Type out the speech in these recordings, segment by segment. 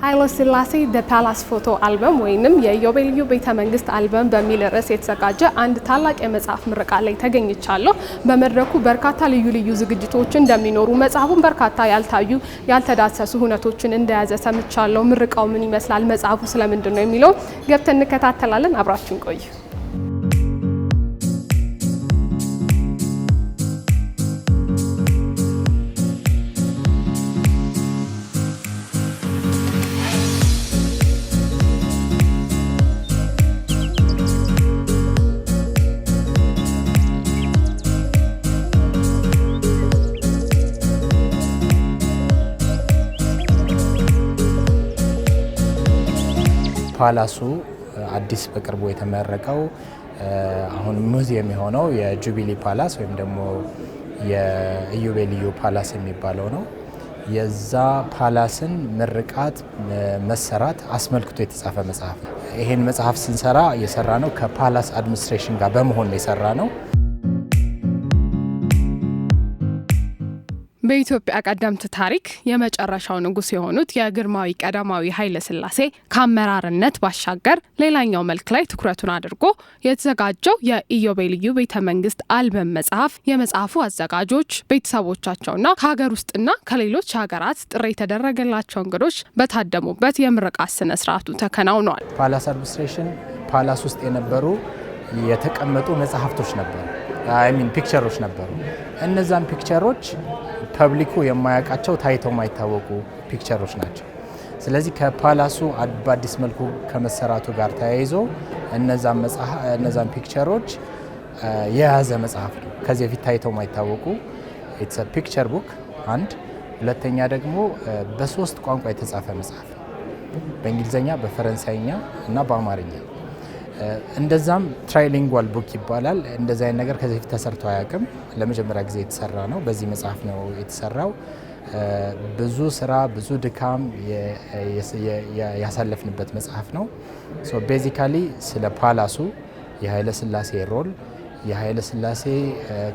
ኃይለ ሥላሴ ዘ ፓላስ ፎቶ አልበም ወይንም የኢዮቤልዩ ቤተ መንግስት አልበም በሚል ርዕስ የተዘጋጀ አንድ ታላቅ የመጽሐፍ ምረቃ ላይ ተገኝቻለሁ። በመድረኩ በርካታ ልዩ ልዩ ዝግጅቶች እንደሚኖሩ መጽሐፉን በርካታ ያልታዩ ያልተዳሰሱ ሁነቶችን እንደያዘ ሰምቻለሁ። ምርቃው ምን ይመስላል፣ መጽሐፉ ስለምንድን ነው የሚለው ገብተን እንከታተላለን። አብራችን ቆዩ። ፓላሱ አዲስ በቅርቡ የተመረቀው አሁን ሙዚየም የሆነው የጁቢሊ ፓላስ ወይም ደግሞ የኢዮቤልዩ ፓላስ የሚባለው ነው። የዛ ፓላስን ምርቃት መሰራት አስመልክቶ የተጻፈ መጽሐፍ ነው። ይሄን መጽሐፍ ስንሰራ የሰራ ነው ከፓላስ አድሚኒስትሬሽን ጋር በመሆን ነው የሰራ ነው። በኢትዮጵያ ቀደምት ታሪክ የመጨረሻው ንጉስ የሆኑት የግርማዊ ቀዳማዊ ኃይለ ሥላሴ ከአመራርነት ባሻገር ሌላኛው መልክ ላይ ትኩረቱን አድርጎ የተዘጋጀው የኢዮቤልዩ ቤተ መንግስት አልበም መጽሐፍ የመጽሐፉ አዘጋጆች ቤተሰቦቻቸውና ከሀገር ውስጥና ከሌሎች ሀገራት ጥሪ የተደረገላቸው እንግዶች በታደሙበት የምረቃት ስነ ስርዓቱ ተከናውኗል። ፓላስ አድሚኒስትሬሽን ፓላስ ውስጥ የነበሩ የተቀመጡ መጽሐፍቶች ነበሩ፣ ፒክቸሮች ነበሩ። እነዛን ፒክቸሮች ፐብሊኩ የማያውቃቸው ታይተው የማይታወቁ ፒክቸሮች ናቸው። ስለዚህ ከፓላሱ በአዲስ መልኩ ከመሰራቱ ጋር ተያይዞ እነዛን ፒክቸሮች የያዘ መጽሐፍ ነው። ከዚህ በፊት ታይተው የማይታወቁ ኢትስ ፒክቸር ቡክ አንድ፣ ሁለተኛ ደግሞ በሶስት ቋንቋ የተጻፈ መጽሐፍ ነው። በእንግሊዝኛ፣ በፈረንሳይኛ እና በአማርኛ። እንደዛም ትራይሊንጓል ቡክ ይባላል። እንደዚህ አይነት ነገር ከዚህ በፊት ተሰርቶ አያውቅም። ለመጀመሪያ ጊዜ የተሰራ ነው። በዚህ መጽሐፍ ነው የተሰራው። ብዙ ስራ፣ ብዙ ድካም ያሳለፍንበት መጽሐፍ ነው። ሶ ቤዚካሊ ስለ ፓላሱ የኃይለ ሥላሴ ሮል፣ የኃይለ ሥላሴ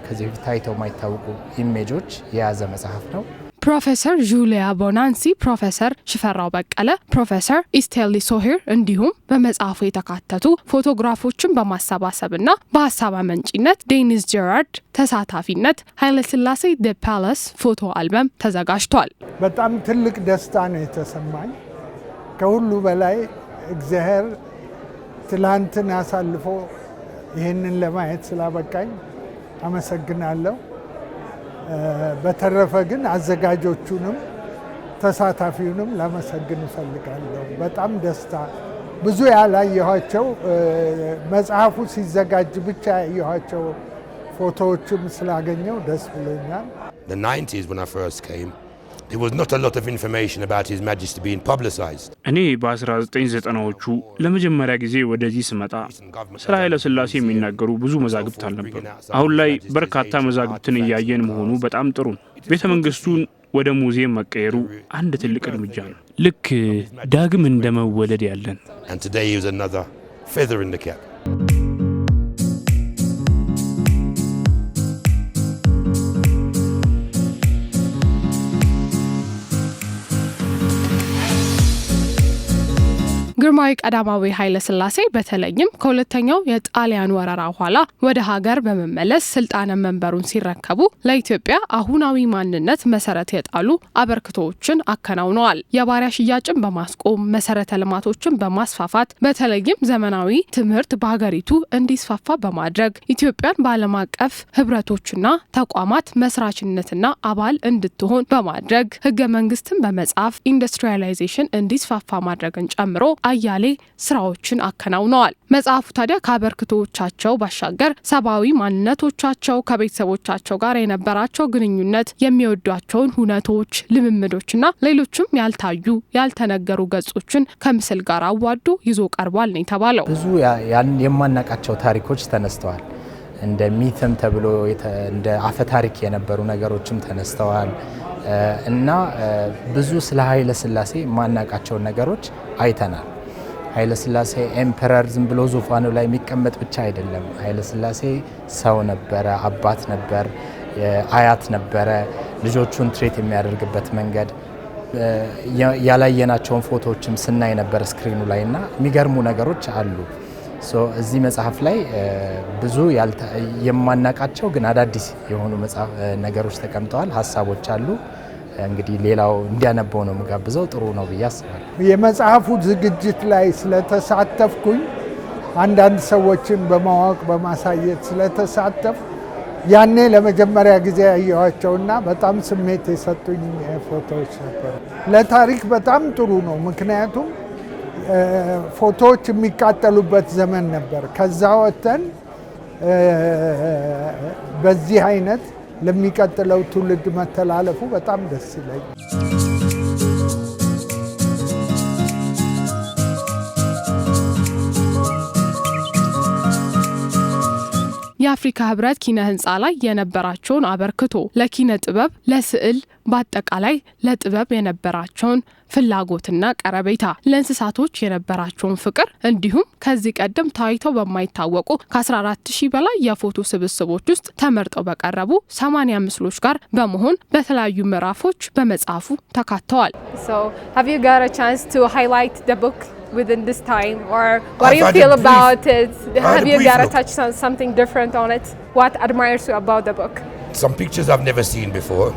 ከዚህ በፊት ታይተው የማይታወቁ ኢሜጆች የያዘ መጽሐፍ ነው። ፕሮፌሰር ጁሊያ ቦናንሲ፣ ፕሮፌሰር ሽፈራው በቀለ፣ ፕሮፌሰር ኢስቴሊ ሶሂር እንዲሁም በመጽሐፉ የተካተቱ ፎቶግራፎችን በማሰባሰብና በሀሳብ አመንጪነት ዴኒስ ጀራርድ ተሳታፊነት ኃይለ ሥላሴ ዘ ፓላስ ፎቶ አልበም ተዘጋጅቷል። በጣም ትልቅ ደስታ ነው የተሰማኝ። ከሁሉ በላይ እግዚአብሔር ትላንትን አሳልፎ ይህንን ለማየት ስላበቃኝ አመሰግናለሁ። በተረፈ ግን አዘጋጆቹንም ተሳታፊውንም ላመሰግን እፈልጋለሁ። በጣም ደስታ ብዙ ያላየኋቸው መጽሐፉ ሲዘጋጅ ብቻ ያየኋቸው ፎቶዎችም ስላገኘው ደስ ብሎኛል። The 90s when I first came, there was not a lot of information about His Majesty being publicized. እኔ በ1990ዎቹ ለመጀመሪያ ጊዜ ወደዚህ ስመጣ ስለ ኃይለ ሥላሴ የሚናገሩ ብዙ መዛግብት አልነበሩ። አሁን ላይ በርካታ መዛግብትን እያየን መሆኑ በጣም ጥሩ ነው። ቤተ መንግስቱን ወደ ሙዚየም መቀየሩ አንድ ትልቅ እርምጃ ነው፣ ልክ ዳግም እንደመወለድ ያለን። And today is another feather in the cap. ግርማዊ ቀዳማዊ ኃይለ ሥላሴ በተለይም ከሁለተኛው የጣሊያን ወረራ ኋላ ወደ ሀገር በመመለስ ስልጣነ መንበሩን ሲረከቡ ለኢትዮጵያ አሁናዊ ማንነት መሰረት የጣሉ አበርክቶዎችን አከናውነዋል። የባሪያ ሽያጭን በማስቆም መሰረተ ልማቶችን በማስፋፋት በተለይም ዘመናዊ ትምህርት በሀገሪቱ እንዲስፋፋ በማድረግ ኢትዮጵያን በዓለም አቀፍ ህብረቶችና ተቋማት መስራችነትና አባል እንድትሆን በማድረግ ህገ መንግስትን በመጻፍ ኢንዱስትሪያላይዜሽን እንዲስፋፋ ማድረግን ጨምሮ አያሌ ስራዎችን አከናውነዋል። መጽሐፉ ታዲያ ከአበርክቶቻቸው ባሻገር ሰብአዊ ማንነቶቻቸው፣ ከቤተሰቦቻቸው ጋር የነበራቸው ግንኙነት፣ የሚወዷቸውን ሁነቶች፣ ልምምዶችና ሌሎችም ያልታዩ ያልተነገሩ ገጾችን ከምስል ጋር አዋዶ ይዞ ቀርቧል ነው የተባለው። ብዙ የማናቃቸው ታሪኮች ተነስተዋል። እንደ ሚትም ተብሎ እንደ አፈ ታሪክ የነበሩ ነገሮችም ተነስተዋል እና ብዙ ስለ ኃይለ ሥላሴ ማናቃቸው ነገሮች አይተናል። ኃይለ ሥላሴ ኤምፐረር ዝም ብሎ ዙፋኑ ላይ የሚቀመጥ ብቻ አይደለም። ኃይለ ሥላሴ ሰው ነበረ፣ አባት ነበር፣ አያት ነበረ። ልጆቹን ትሬት የሚያደርግበት መንገድ ያላየናቸውን ፎቶዎችም ስናይ ነበር ስክሪኑ ላይና የሚገርሙ ነገሮች አሉ። እዚህ መጽሐፍ ላይ ብዙ የማናቃቸው ግን አዳዲስ የሆኑ ነገሮች ተቀምጠዋል፣ ሀሳቦች አሉ። እንግዲህ ሌላው እንዲያነበው ነው የምጋብዘው። ጥሩ ነው ብዬ አስባለሁ። የመጽሐፉ ዝግጅት ላይ ስለተሳተፍኩኝ አንዳንድ ሰዎችን በማወቅ በማሳየት ስለተሳተፍ ያኔ ለመጀመሪያ ጊዜ ያየኋቸውና በጣም ስሜት የሰጡኝ ፎቶዎች ነበሩ። ለታሪክ በጣም ጥሩ ነው፣ ምክንያቱም ፎቶዎች የሚቃጠሉበት ዘመን ነበር። ከዛ ወጥተን በዚህ አይነት ለሚቀጥለው ትውልድ መተላለፉ በጣም ደስ ይላል። የአፍሪካ ህብረት ኪነ ህንፃ ላይ የነበራቸውን አበርክቶ ለኪነ ጥበብ፣ ለስዕል፣ በአጠቃላይ ለጥበብ የነበራቸውን ፍላጎትና ቀረቤታ፣ ለእንስሳቶች የነበራቸውን ፍቅር እንዲሁም ከዚህ ቀደም ታይተው በማይታወቁ ከ14000 በላይ የፎቶ ስብስቦች ውስጥ ተመርጠው በቀረቡ 80 ምስሎች ጋር በመሆን በተለያዩ ምዕራፎች በመጽሐፉ ተካተዋል። within this time, or what do you feel about it? Have you got to touch something different on it? What admires you about the book? Some pictures I've never seen before.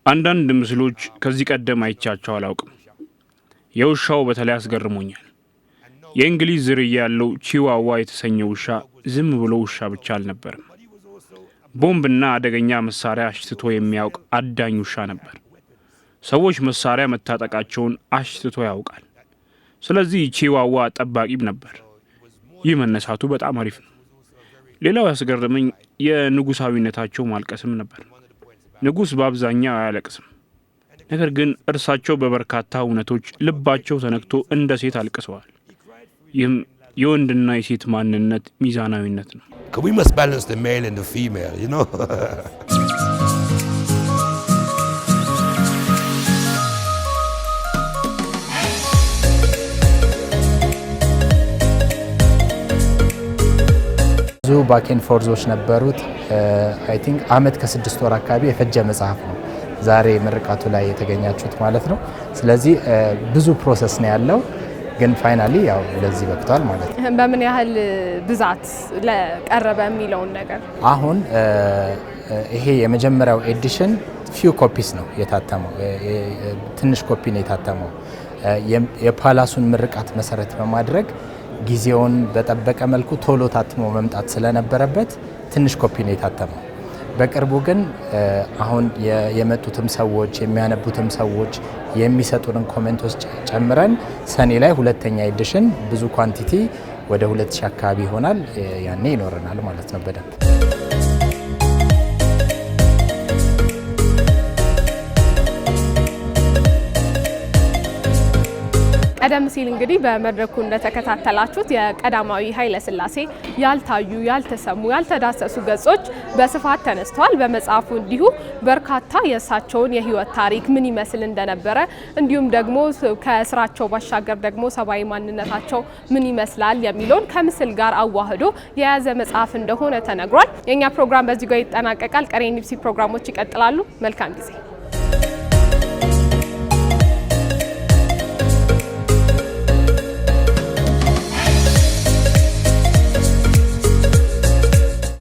አንዳንድ ምስሎች ከዚህ ቀደም አይቻቸው አላውቅም። የውሻው በተለይ አስገርሞኛል። የእንግሊዝ ዝርያ ያለው ቺዋዋ የተሰኘው ውሻ ዝም ብሎ ውሻ ብቻ አልነበረም። ቦምብና አደገኛ መሳሪያ አሽትቶ የሚያውቅ አዳኝ ውሻ ነበር። ሰዎች መሳሪያ መታጠቃቸውን አሽትቶ ያውቃል። ስለዚህ ቺዋዋ ጠባቂም ነበር። ይህ መነሳቱ በጣም አሪፍ ነው። ሌላው ያስገረመኝ የንጉሳዊነታቸው ማልቀስም ነበር። ንጉስ በአብዛኛው አያለቅስም፣ ነገር ግን እርሳቸው በበርካታ እውነቶች ልባቸው ተነክቶ እንደ ሴት አልቅሰዋል። ይህም የወንድና የሴት ማንነት ሚዛናዊነት ነው። We must balance the male and the female, you know. ብዙ ባኬን ፎርዞች ነበሩት። አይ ቲንክ አመት ከ6 ወር አካባቢ የፈጀ መጽሐፍ ነው ዛሬ ምርቃቱ ላይ የተገኛችሁት ማለት ነው። ስለዚህ ብዙ ፕሮሰስ ነው ያለው፣ ግን ፋይናሊ ያው ለዚህ በቅቷል ማለት ነው። በምን ያህል ብዛት ለቀረበ የሚለውን ነገር አሁን ይሄ የመጀመሪያው ኤዲሽን ፊው ኮፒስ ነው የታተመው፣ ትንሽ ኮፒ ነው የታተመው። የፓላሱን ምርቃት መሰረት በማድረግ ጊዜውን በጠበቀ መልኩ ቶሎ ታትሞ መምጣት ስለነበረበት ትንሽ ኮፒ ነው የታተመው። በቅርቡ ግን አሁን የመጡትም ሰዎች የሚያነቡትም ሰዎች የሚሰጡንን ኮሜንቶች ጨምረን ሰኔ ላይ ሁለተኛ ኤዲሽን ብዙ ኳንቲቲ ወደ 2000 አካባቢ ይሆናል፣ ያኔ ይኖረናል ማለት ነው በደንብ። ቀደም ሲል እንግዲህ በመድረኩ እንደተከታተላችሁት የቀዳማዊ ኃይለ ሥላሴ ያልታዩ፣ ያልተሰሙ፣ ያልተዳሰሱ ገጾች በስፋት ተነስተዋል። በመጽሐፉ እንዲሁ በርካታ የእሳቸውን የህይወት ታሪክ ምን ይመስል እንደነበረ እንዲሁም ደግሞ ከስራቸው ባሻገር ደግሞ ሰብአዊ ማንነታቸው ምን ይመስላል የሚለውን ከምስል ጋር አዋህዶ የያዘ መጽሐፍ እንደሆነ ተነግሯል። የኛ ፕሮግራም በዚህ ጋር ይጠናቀቃል። ቀሪ ኒብሲ ፕሮግራሞች ይቀጥላሉ። መልካም ጊዜ።